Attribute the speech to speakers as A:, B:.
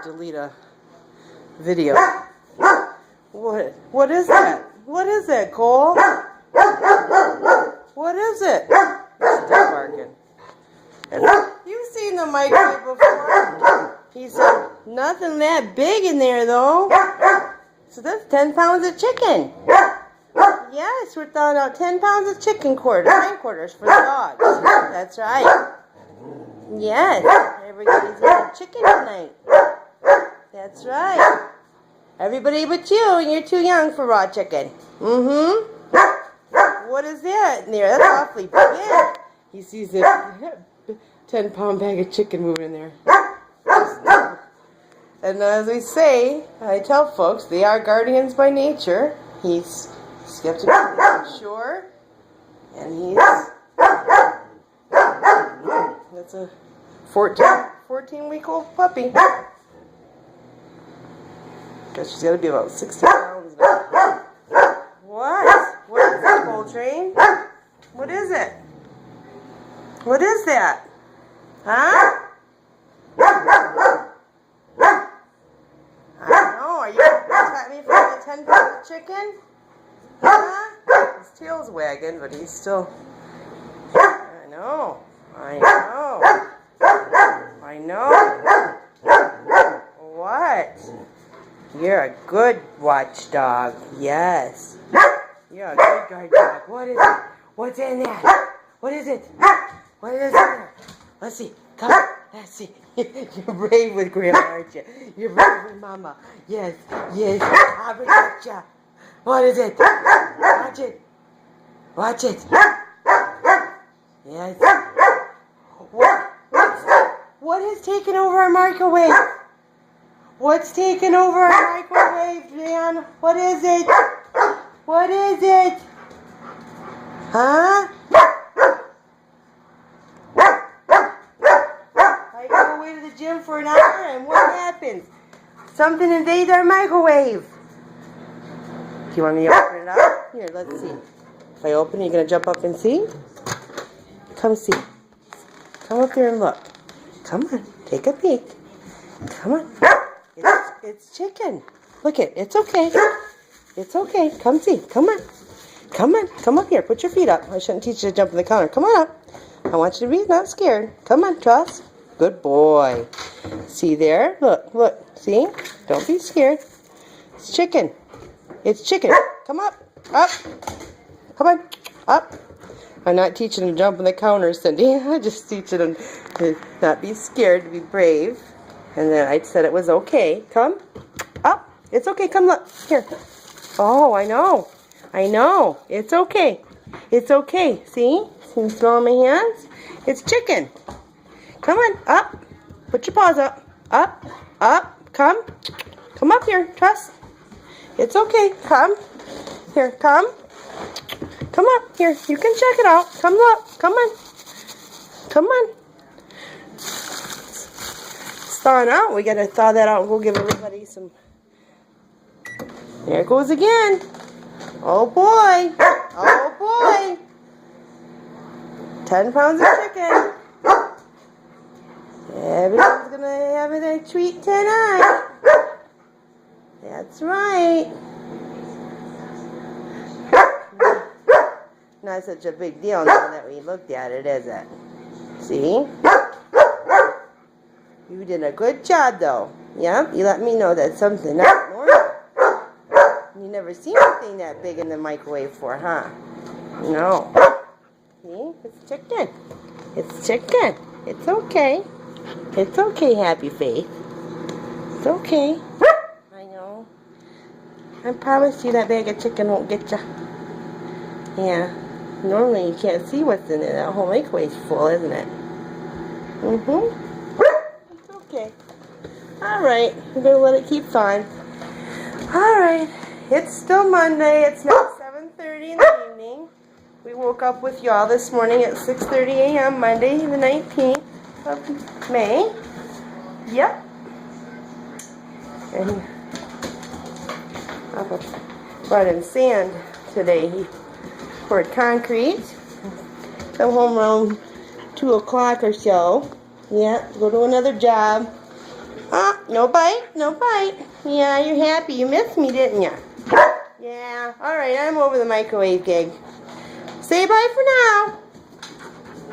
A: delete a video. What is that? What is that, Cole? What is it? It's still barking. You've seen the microwave before. He said, nothing that big in there, though. So that's 10 pounds of chicken. Yes, we're throwing out 10 pounds of chicken quarters, hindquarters for the dogs. That's right. Yes, everybody's eating chicken tonight. That's right. Everybody but you, and you're too young for raw chicken. What is that in there? That's awfully big. He sees a 10-pound bag of chicken moving in there. And as we say, I tell folks, they are guardians by nature. He's skeptical, sure, and he's, that's a 14-week-old puppy. Guess she's got to be about 60 pounds now. What? What is it, Coltrane? What is it? What is that? Huh? I don't know. Are you going to cut me for the 10 pounds of chicken? Huh? His tail's wagging, but he's still... I know. What? You're a good watchdog. Yes. You're a good guard dog. What is it? What's in there? What is it? What is in there? Let's see. Come on. Let's see. You're brave with Grandma, aren't you? You're brave with Mama. Yes. I'll protect you. What is it? Watch it. Watch it. Yes. What has taken over our microwave? What's taken over our microwave, Dan? What is it? What is it? Huh? I go away to the gym for an hour, and what happens? Something invades our microwave. Do you want me to open it up? Here, let's see. If I open it, you going to jump up and see? Come see. Come up there and look. Come on, take a peek. Come on. It's chicken. Look it. It's okay. It's okay. Come see. Come on. Come on. Come up here. Put your feet up. I shouldn't teach you to jump on the counter. Come on up. I want you to be not scared. Come on, trust. Good boy. See there? Look. See? Don't be scared. It's chicken. It's chicken. Come up. Up. Come on. Up. I'm not teaching him to jump on the counter, Cindy. I just teaching him to not be scared, to be brave. And then I said it was okay. Come. Up. It's okay. Come look. Here. Oh, I know. It's okay. It's okay. See? See me throwing my hands? It's chicken. Come on. Up. Put your paws up. Up. Come. Come up here. Trust. It's okay. Come. Here. Come. Come up. Here. You can check it out. Come look. Come on. Come on. Thawing out. We gotta thaw that out and go give everybody some. There it goes again. Oh boy. 10 pounds of chicken. Everyone's gonna have a treat tonight. That's right. Not such a big deal now that we looked at it, is it? See? You did a good job, though. Yeah, you let me know that's something not normal. You never seen anything that big in the microwave before, huh? No. See? It's chicken. It's chicken. It's okay. It's okay, Happy Faith. It's okay. I know. I promise you that bag of chicken won't get you. Yeah. Normally you can't see what's in it. That whole microwave's full, isn't it? Okay. Alright. We're going to let it keep thawing. Alright. It's still Monday. It's now 7:30 in the evening. We woke up with y'all this morning at 6:30 a.m. Monday the 19th of May. Yep. And Papa brought in sand today. He poured concrete. Come home around 2 o'clock or so. Yeah, go to another job. No bite, no bite. Yeah, you're happy. You missed me, didn't you? Yeah. All right, I'm over the microwave gig. Say bye for now.